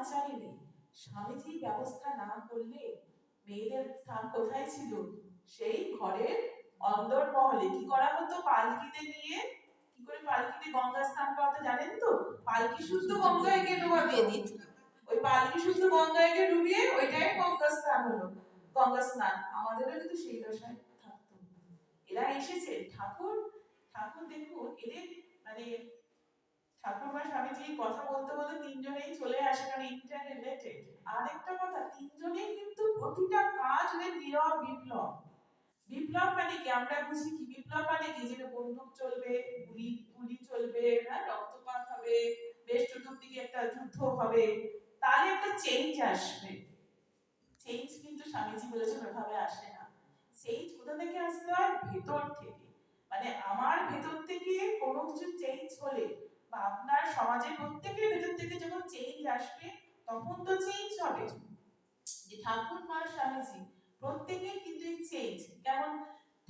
চাইলে, স্বামীজি ব্যবস্থা না করলে মেয়েদের স্থান কোথায় ছিল? সেই ঘরের অন্দরমহলে। কি করা হতো? পালকিতে নিয়ে, কি করে পালকিতে গঙ্গা স্নান করাতে জানেন তো? পালকি শুদ্ধ গঙ্গায় গিয়ে ডুবাতো। ওই পালকি শুদ্ধ গঙ্গায় গিয়ে ডুবিয়ে ওইটাই গঙ্গা স্নান হলো, গঙ্গা স্নান। আমাদেরও কিন্তু সেই দশায় থাকতো। এরা এসেছে ঠাকুর, ঠাকুর দেখুন এদের মানে ঠাকুর বা স্বামীজি কথা বলতে বলতে তিনজনেই চলে আসে, কারণ ইন্টার রিলেটেড। আরেকটা কথা, তিনজনেই কিন্তু প্রতিটা কাজ ওদের নীরব বিপ্লব। বিপ্লব মানে কি? আমরা বুঝি কি বিপ্লব মানে কি? যে বন্দুক চলবে, গুলি চলবে, হ্যাঁ, রক্তপাত হবে, বেশ চতুর্দিকে একটা যুদ্ধ হবে, তাহলে একটা চেঞ্জ আসবে। চেঞ্জ কিন্তু স্বামীজি বলেছেন ওইভাবে আসে না। চেঞ্জ কোথা থেকে আসতে হয়? ভেতর থেকে। মানে আমার ভেতর থেকে কোনো কিছু চেঞ্জ হলে, বা আপনার সমাজের প্রত্যেকের ভেতর থেকে যখন চেঞ্জ আসবে, তখন তো চেঞ্জ হবে। যে ঠাকুর মা স্বামীজি প্রত্যেকেই কিন্তু এই চেঞ্জ। কেমন?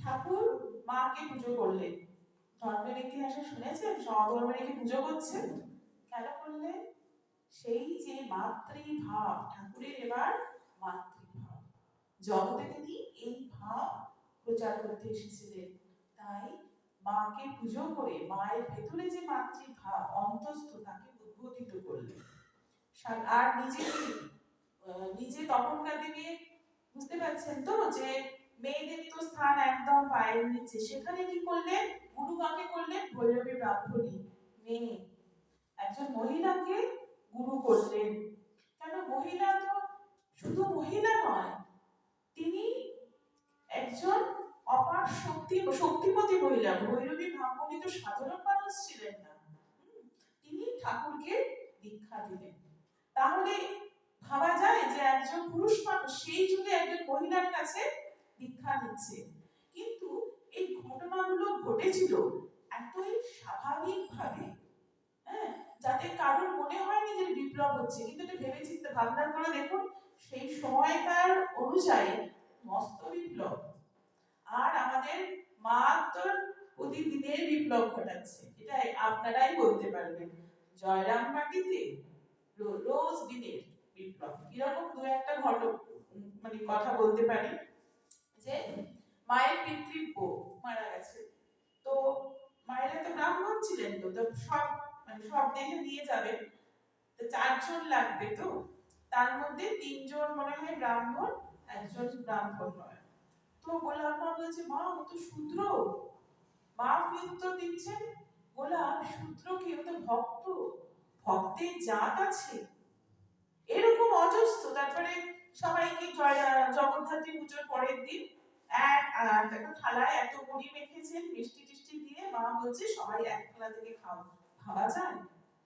ঠাকুর মাকে পুজো করলেন, ধর্মের ইতিহাসে শুনেছেন সধর্মে রেখে পুজো করছেন। কেন করলেন? সেই যে মাতৃভাব, ঠাকুরের এবার মাতৃভাব, জগতে তিনি এই ভাব প্রচার করতে এসেছিলেন। তাই মাকে পুজো করে মায়ের ভেতরে যে মাতৃভাব অন্তস্থ, তাকে উদ্বোধিত করলেন। আর নিজে তখনকার দিনে বুঝতে পারছেন তো যে মেয়েদের তো স্থান একদম পায়ের নিচে। সেখানে কি করলেন? গুরু কাকে করলেন? ভৈরবী ব্রাহ্মণী মেয়ে একজন মহিলাকে গুরু করলেন। কেন? মহিলা তো শুধু মহিলা নয়, তিনি একজন অপার শক্তিপতি মহিলা। ভৈরবী ব্রাহ্মণী তো সাধারণ মানুষ ছিলেন না। তিনি ঠাকুরকে দীক্ষা দিলেন। তাহলে ভাবা যায় যে একজন পুরুষ মানুষ সেই যুগে একজন মহিলার কাছে দীক্ষা নিচ্ছে। কিন্তু এই ঘটনাগুলো ঘটেছিল এতই স্বাভাবিকভাবে, হ্যাঁ, যাতে কারোর মনে হয়নি যে বিপ্লব হচ্ছে। কিন্তু এটা ভেবে চিন্তে ভাবনা করে দেখুন, সেই সময়কার অনুযায়ী মস্ত বিপ্লব। আর আমাদের মা তো প্রতিদিনের বিপ্লব ঘটাচ্ছে, এটা আপনারাই বলতে পারবেন। জয়রাম মাটিতে রোজ দিনের বিপ্লব। এরকম দু একটা মানে কথা বলতে পারি। যে মায়ের পিতৃব্য মারা গেছে, তো মায়েরা তো ব্রাহ্মণ ছিলেন, তো সব মানে সব দেখে নিয়ে যাবেন, তো 4 জন লাগবে। তো তার মধ্যে 3 জন মনে হয় ব্রাহ্মণ, একজন ব্রাহ্মণ নয়। তো গোলাপ মা বলছে, মা ও তো শূদ্র। মা কি উত্তর দিচ্ছেন? গোলাপ শূদ্র কি? ও তো ভক্ত, ভক্তের জাত আছে। এরকম অজস্র। তারপরে সবাইকে জগদ্ধাত্রী পুজোর পরের দিন একটা থালায় এত বড়ি মেখেছেন মিষ্টি টিষ্টি দিয়ে, মা বলছে সবাই এক থালা থেকে খাও। ভাবা যায়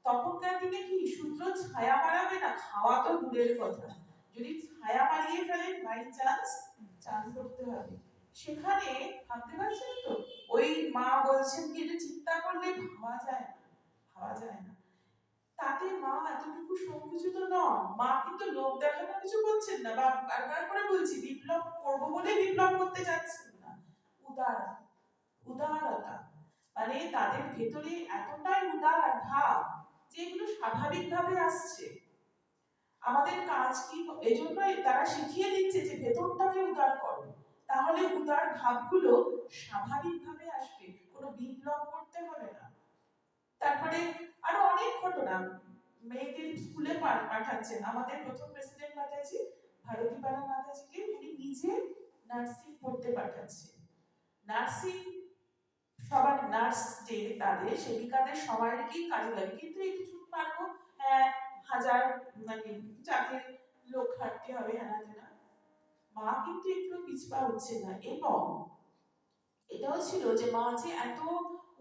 তখনকার দিনে কি শূদ্র ছায়া মারাবে না? খাওয়া তো দূরের কথা, যদি ছায়া মারিয়ে ফেলেন বাই চান্স, চান করতে হবে। সেখানে ভাবতে পারছেন তো, ওই মা বলছেন কি এটা চিন্তা করলে ভাবা যায় না, ভাবা যায় না। তাতে মা এতটুকু সংকুচিত নন। মা কিন্তু লোক দেখানো কিছু করছেন না, বা বারবার করে বলছি বিপ্লব করবো বলে বিপ্লব করতে যাচ্ছেন না। উদারতা, মানে তাদের ভেতরে এতটাই উদার ভাব যেগুলো স্বাভাবিকভাবে আসছে। আমাদের কাজ কি? এজন্যই তারা শিখিয়ে দিচ্ছে যে ভেতরটাকে উদার করো, তাহলে উদার ভাবগুলো স্বাভাবিকভাবে আসবে, কোনো বিপ্লব করতে হবে না। তারপরে আরো অনেক ঘটনা। মেয়েদের স্কুলে পাঠাচ্ছেন। আমাদের প্রথম প্রেসিডেন্ট মাতাজি, ভারতীপাড়া মাতাজিকে উনি নিজে নার্সিং পড়তে পাঠাচ্ছেন। নার্সিং, সবার নার্স যে তাদের সেবিকাদের সবাইকেই কাজে লাগে, কিন্তু এই কিছু পারবো, হ্যাঁ, হাজার মানে চাকরির লোক খাটতে হবে, হ্যাঁ না। মা কিন্তু একটু পিছপা হচ্ছে না। এবং এটাও ছিল যে মা যে এত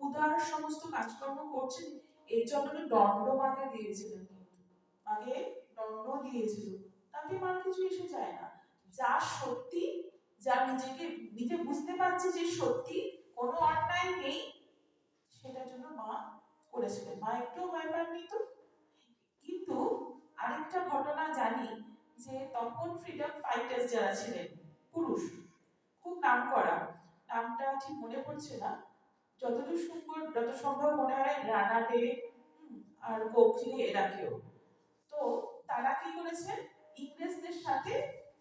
উদার সমস্ত কাজকর্ম করছেন, এর জন্য দণ্ড মাকে দিয়েছিলেন, মাকে দণ্ড দিয়েছিল। তাতে মার কিছু এসে যায় না। যা সত্যি, যা নিজে বুঝতে পারছে যে সত্যি, কোনো অন্যায় নেই, সেটার জন্য মা করেছিলেন। মা একটু ভয় পাননি তো। কিন্তু আরেকটা ঘটনা জানি, যে তখন ফ্রিডম ফাইটার্স যারা ছিলেন পুরুষ, খুব নাম করা, নামটা ঠিক মনে পড়ছে না, যত সম্ভব মনে হয় রানাডে আর গোখলে, এরা কেউ। তো তারা করেছেন? ইংরেজদের সাথে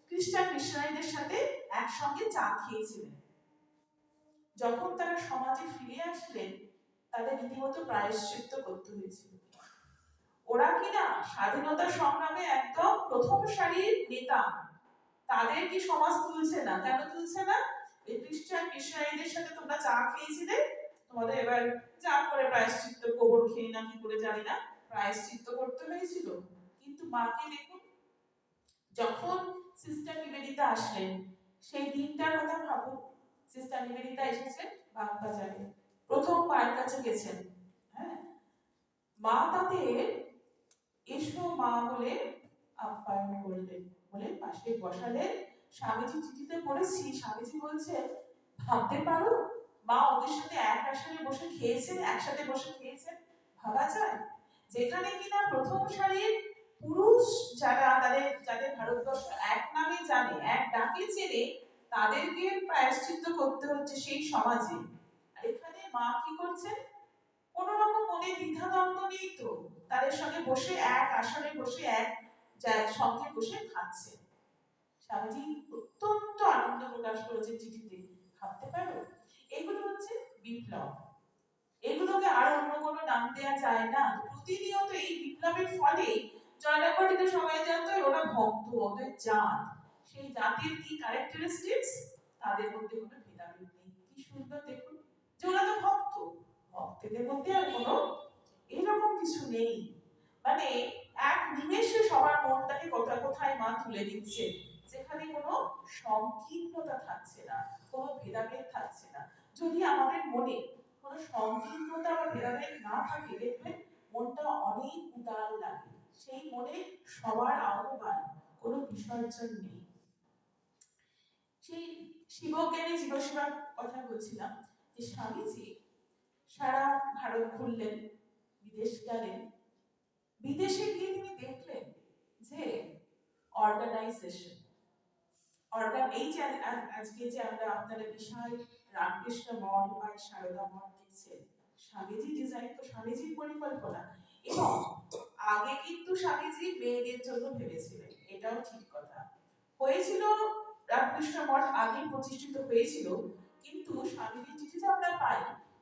খ্রিস্টান মিশনারিদের সাথে একসঙ্গে চা খেয়েছিলেন। যখন তারা সমাজে ফিরে আসলেন তাদের রীতিমতো প্রায়শ্চিত্ত করতে হয়েছিল। ওরা কিনা স্বাধীনতা সংগ্রামে একদম প্রথম সারির নেতা, তাদের কি সমাজ তুলছে না? কেন তুলছে না? এই খ্রিস্টান মিশনারিদের সাথে তোমরা চা খেয়েছিলে, তোমাদের এবার চা করে প্রায়শ্চিত্ত, গোবর খেয়ে না কি করে জানি না, প্রায়শ্চিত্ত করতে হয়েছিল। কিন্তু মাকে দেখুন, যখন সিস্টার নিবেদিতা আসলেন সেই দিনটার কথা ভাবুন। সিস্টার নিবেদিতা এসেছেন বাগবাজারে, প্রথম মায়ের কাছে গেছেন। হ্যাঁ, মা তাদের এসো মা বলে আপ্যায়ন করলেন, বলে পাশে বসালেন। স্বামীজি চিঠিতে পড়েছি, স্বামীজি বলছেন ভাবতে পারো মা ওদের সাথে এক আসরে বসে খেয়েছেন, একসাথে বসে খেয়েছেন। ভাবা যায়? যেখানে কিনা প্রথম সারির পুরুষ যারা, যাদের ভারতবর্ষ এক নামে জানে, এক ডাকে চেনে, তাদেরকে প্রায়শ্চিত্ত করতে হচ্ছে সেই সমাজে। আর এখানে মা কি করছেন? কোন রকম মনে দ্বিধাদ্বন্দ্ব নেই তো, তাদের সঙ্গে বসে এক আসরে বসে এক সঙ্গে বসে খাচ্ছে। স্বামীজি অত্যন্ত আনন্দ প্রকাশ করেছে চিঠিতে। ভাবতে পারো? এগুলো হচ্ছে বিপ্লব। এগুলোকে আর অন্য কোনো নাম দেওয়া যায় না। প্রতিনিয়ত এই বিপ্লবের ফলে জয়রাবাড়িতে সবাই জানতো ওরা ভক্ত, ওদের জাত। সেই জাতির কি ক্যারেক্টারিস্টিক্স? তাদের মধ্যে কোনো ভেদাভেদ নেই। কি সুন্দর দেখুন যে ওরা তো ভক্ত, ভক্তদের মধ্যে আর কোনো এরকম কিছু নেই। মানে এক নিমেষে সবার মনটাকে কোথায় মা তুলে দিচ্ছে, যেখানে কোনো সংকীর্ণতা থাকছে না, কোনো ভেদাভেদ থাকছে না। যদি আমাদের মনে কোনো সংকীর্ণতা বা ভেদাভেদ না থাকে, দেখবেন মনটা অনেক উদার লাগে। সেই মনে সবার আহ্বান, কোনো বিসর্জন নেই। সেই শিবজ্ঞানী জীবসেবার কথা বলছিলাম যে স্বামীজি সারা ভারত ঘুরলেন, বিদেশ গেলেন। বিদেশে গিয়ে তিনি দেখলেন যে অর্গানাইজেশন, এই যে আজকে যে আমরা আপনারা বিশাল রামকৃষ্ণ মঠ বা সারদা মঠ দেখছেন, স্বামীজি ডিজাইন, তো স্বামীজির পরিকল্পনা। এবং আগে কিন্তু স্বামীজি মেয়েদের জন্য ভেবেছিলেন, এটাও ঠিক কথা। হয়েছিল রামকৃষ্ণ মঠ আগে প্রতিষ্ঠিত হয়েছিল, কিন্তু স্বামীজির চিঠিতে আমরা পাই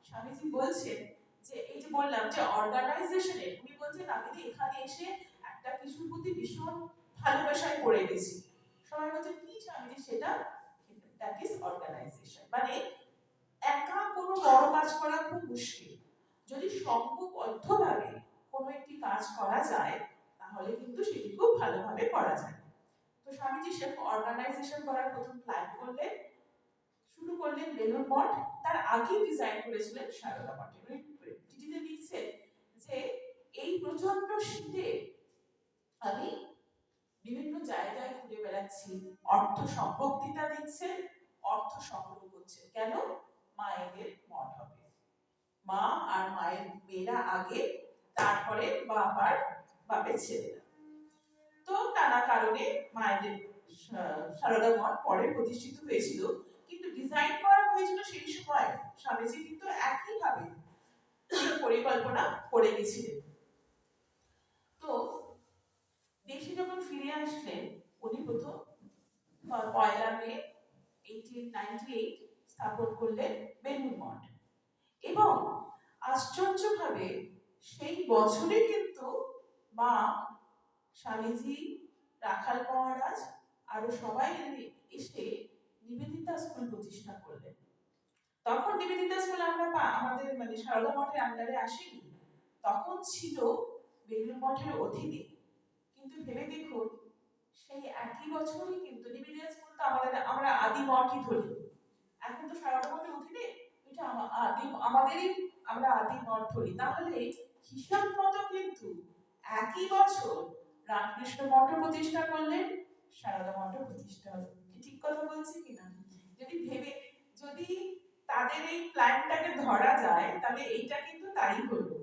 স্বামীজি বলছেন যে এই যে বললাম যে অর্গানাইজেশনে, উনি বলছেন আমি এখানে এসে একটা কিছুর প্রতি ভীষণ ভালোবাসায় পড়ে গেছি। সবাই বলছে কি স্বামীজি? সেটা দ্যাট ইজ অর্গানাইজেশন। মানে একা কোনো বড় কাজ করা খুব মুশকিল, যদি সংঘবদ্ধভাবে কোনো একটি কাজ করা যায় তাহলে কিন্তু সেটি খুব ভালোভাবে করা যায়। তো স্বামীজি সেরকম অর্গানাইজেশন করার প্রথম প্ল্যান করলেন, শুরু করলেন বেলুড় মঠ। তার আগেই ডিজাইন করেছিলেন সারদা মঠে। চিঠিতে লিখছেন যে এই প্রচন্ড শীতে আমি বিভিন্ন জায়গায় ঘুরে বেড়াচ্ছি, অর্থ সম্পত্তিটা দিচ্ছেন, অর্থ সংগ্রহ করছেন। কেন? মায়েদের মঠ হবে, মা আর মায়ের মেয়েরা আগে, তারপরে বাপের ছেলেরা। তো নানা কারণে মায়েদের সারদা মঠ পরে প্রতিষ্ঠিত হয়েছিল, কিন্তু ডিজাইন করা হয়েছিল সেই সময় স্বামীজি কিন্তু একইভাবে পরিকল্পনা করে গেছিলেন। তো দেশে যখন ফিরে আসলেন উনি প্রথম 1 মে 1898 স্থাপন করলেন বেলুড় মঠ। এবং আশ্চর্যভাবে সেই বছরে কিন্তু মা, স্বামীজি, রাখাল মহারাজ আরো সবাই এসে নিবেদিতা স্কুল প্রতিষ্ঠা করলেন। তখন নিবেদিতা স্কুল আমরা আমাদের মানে সারদা মঠের আন্ডারে আসেনি, তখন ছিল বেলুড় মঠের অধীনে। কিন্তু ভেবে দেখুন সেই একই বছরই কিন্তু নিবেদিতা স্কুল তো আমরা আদি মঠই ধরি, এখন তো সারদা মঠের অধীনে, এটা আমাদেরই আমরা আদি মঠ ধরি। তাহলে হিসাব মতো কিন্তু একই বছর রামকৃষ্ণ মঠ প্রতিষ্ঠা করলেন, সারদা মঠ প্রতিষ্ঠা হলো। ঠিক কথা বলছি কিনা? যদি তাদের এই প্ল্যানটাকে ধরা যায় তাহলে এইটা কিন্তু তাই হলো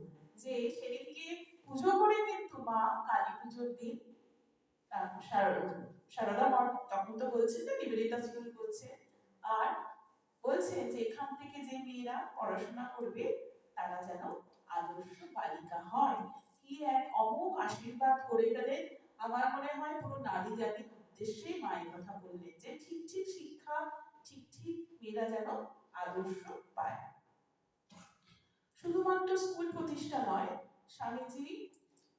যে সেদিনকে পুজো করে কিন্তু মা কালী পুজোর দিন সারদা মঠ, তখন তো বলছে যে নিবেদিতা স্কুল বলছে, আর বলছে যে এখান থেকে যে মেয়েরা পড়াশোনা করবে তারা যেন আদর্শ বালিকা হয়। কি এক অমোঘ আশীর্বাদ করে গেলেন। আমার মনে হয় নারী জাতির উদ্দেশ্যে মা এই কথা বললেন যে ঠিক ঠিক শিক্ষা, ঠিক ঠিক মেয়েরা যেন আদর্শ পায়। শুধুমাত্র স্কুল প্রতিষ্ঠা নয়, স্বামীজি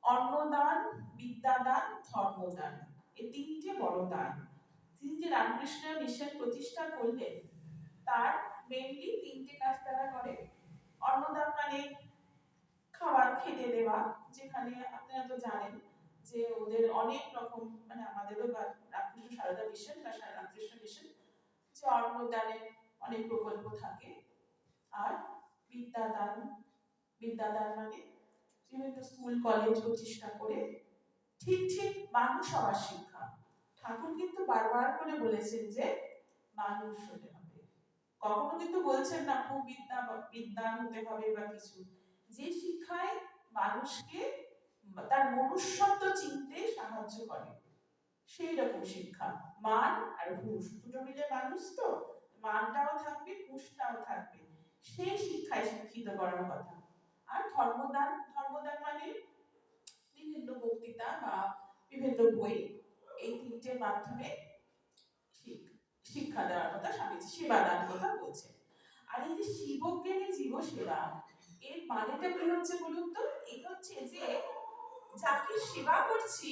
অন্নদান, বিদ্যাদান, ধর্মদান, এই তিনটে বড় দান। তিনি যে রামকৃষ্ণ মিশন প্রতিষ্ঠা করলেন তার মেনলি তিনটে কাজ তারা করে। অন্নদান মানে খাবার খেতে দেওয়া, যেখানে আপনারা তো জানেন যে ওদের অনেক রকম, মানে আমাদেরও রামকৃষ্ণ সারদা মিশন বা রামকৃষ্ণ মিশন, যে অন্নদানের অনেক প্রকল্প থাকে। আর বিদ্যাদান, বিদ্যাদান মানে বিভিন্ন স্কুল কলেজ প্রতিষ্ঠা করে ঠিক ঠিক মানুষ হওয়ার শিক্ষা। ঠাকুর কিন্তু বারবার করে বলেছেন যে মানুষ হতে হবে, কখনো কিন্তু বলছেন না খুব বিদ্যান হতে হবে বা কিছু। যে শিক্ষায় মানুষকে তার মনুষ্যত্ব চিনতে সাহায্য করে সেই রকম শিক্ষা। মান আর হুঁশ দুটো মিলে মানুষ, তো মানটাও থাকবে, হুঁশটাও থাকবে, সেই শিক্ষায় শিক্ষিত করার কথা। আর ধর্মদান, ধর্মদান মানে বিভিন্ন বক্তৃতা বা বিভিন্ন বই, এই তিনটের মাধ্যমে শিক্ষা দেওয়ার কথা স্বামীজি সেবাদান কথা বলছেন। আর এই যে শিবজ্ঞানী জীব সেবা, এর মানেটা কি হচ্ছে বলুন তো? এই হচ্ছে যে যাকে সেবা করছি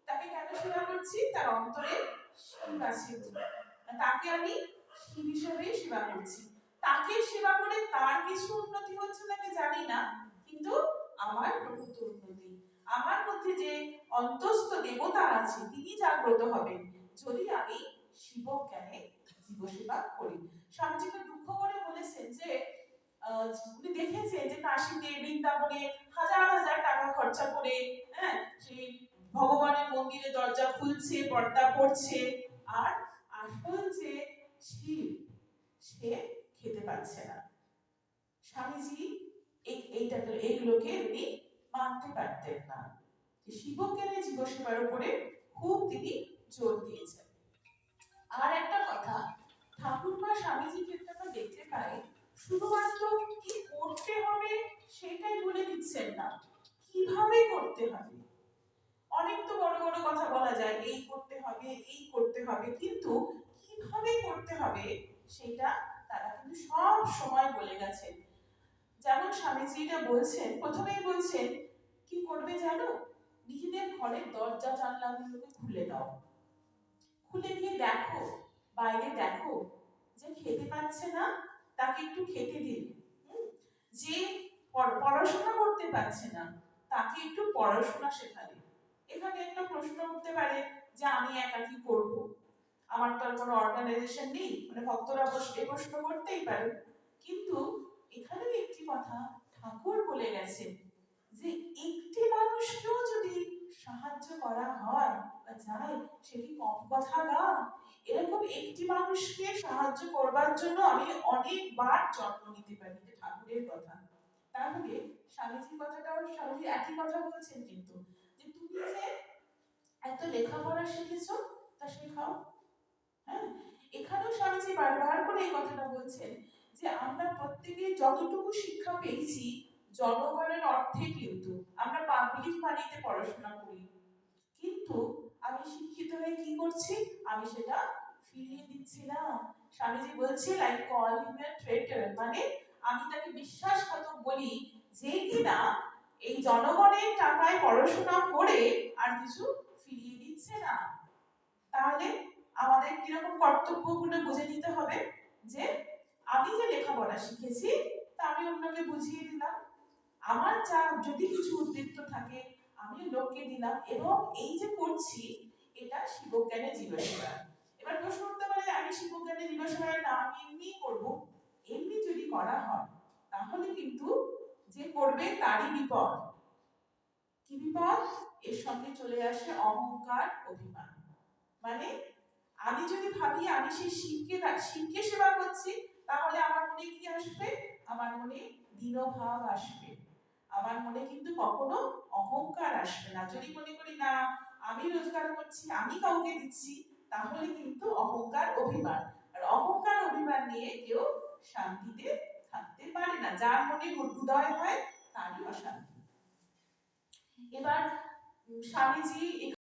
তাকে কেন সেবা করছি? তার অন্তরে শিব আছে, তাকে আমি শিব হিসেবে সেবা করছি। তাকে সেবা করে তার কিছু উন্নতি হচ্ছে নাকি জানি না, কিন্তু আমার প্রভূত উন্নতি, আমার মধ্যে যে অন্তস্থ দেবতা আছে তিনি জাগ্রত হবেন যদি আমি শিবজ্ঞানে জীব সেবা করি। স্বামীজিকে দুঃখ করে বলেছেন যে উনি দেখেছেন যে কাশীতে, বৃন্দাবনে হাজার হাজার টাকা খরচা করে সেই ভগবানের মন্দিরে দরজা খুলছে, পর্দা পড়ছে, আর আসল যে শিব সে খেতে পাচ্ছে না। স্বামীজি এইগুলোকে উনি মানতে পারতেন না। শিবজ্ঞানে জীব সেবার উপরে খুব তিনি জোর দিয়েছেন। আর একটা কথা, ঠাকুরমা স্বামীজির ক্ষেত্রে আমরা দেখতে পাই শুধুমাত্র কি করতে হবে সেটাই বলে দিচ্ছেন না, কিভাবে করতে হবে। অনেক তো বড় বড় কথা বলা যায়, এই করতে হবে, এই করতে হবে, কিন্তু কিভাবে করতে হবে সেটা তারা কিন্তু সব সময় বলে গেছেন। যেমন স্বামীজি এটা বলছেন, প্রথমেই বলছেন কি করবে জানো? নিজেদের ঘরের দরজা জানলাগুলোকে খুলে দাও, খুলে গিয়ে দেখো, বাইরে দেখো, যে খেতে পাচ্ছে না তাকে একটু খেতে দিন, যে পড়াশোনা করতে পারছে না তাকে একটু পড়াশোনা শেখাবে। এখানে একটা প্রশ্ন উঠতে পারে যে আমি একা কি করবো, আমার তো আর কোনো অর্গানাইজেশন নেই, মানে ভক্তরা এই প্রশ্ন করতেই পারে। কিন্তু এখানে একটি কথা ঠাকুর বলে গেছেন যে একটি মানুষকেও যদি সাহায্য করা হয় বা যায় সেটি কম কথা না। এরকম একটি মানুষকে সাহায্য করবার জন্য আমি অনেকবার জন্ম নিতে পারি, এটা ঠাকুরের কথা। তাহলে স্বামীজির কথাটাও স্বামীজি একই কথা বলছেন কিন্তু, যে তুমি যে এত লেখাপড়া শিখেছো তা শেখাও। এখানেও স্বামীজি বারবার করে এই কথাটা বলছেন যে আমরা প্রত্যেকে যতটুকু শিক্ষা পেয়েছি জনগণের অর্থে, কিন্তু আমরা পাবলিক মানিতে পড়াশোনা করি, কিন্তু আমি শিক্ষিত হয়ে কি করছি? আমি সেটা ফিরিয়ে দিচ্ছি না। স্বামীজি বলছে লাইক কল হিম এ ট্রেটর, মানে আমি তাকে বিশ্বাসঘাতক বলি যে কিনা এই জনগণের টাকায় পড়াশোনা করে আর কিছু ফিরিয়ে দিচ্ছে না। তাহলে আমাদের কিরকম কর্তব্যগুলো বুঝে নিতে হবে, যে আমি যে লেখাপড়া শিখেছি তা আমি অন্যকে বুঝিয়ে দিলাম, আমার যা যদি কিছু উদ্বৃত্ত থাকে আমি লোককে দিলাম, এবং এই যে করছি এটা শিবজ্ঞানে জীবসেবা। এবার প্রশ্ন উঠতে পারে আমি শিবজ্ঞানে জীবসেবার না আমি এমনি করবো। এমনি যদি করা হয় তাহলে কিন্তু যে করবে তারই বিপদ। কি বিপদ? এর সঙ্গে চলে আসে অহংকার, অভিমান। মানে আমি যদি ভাবি আমি সেই শিবকে সেবা করছি, তাহলে আমার মনে কি আসবে? আমার মনে দীনভাব আসবে, আমার মনে কিন্তু কখনো অহংকার আসবে না। যদি মনে করি না আমি রোজগার করছি, আমি কাউকে দিচ্ছি, তাহলে কিন্তু অহংকার, অভিমান। আর অহংকার, অভিমান নিয়ে কেউ শান্তিতে থাকতে পারে না। যার মনে উদয় হয় তারই অশান্তি। এবার স্বামীজি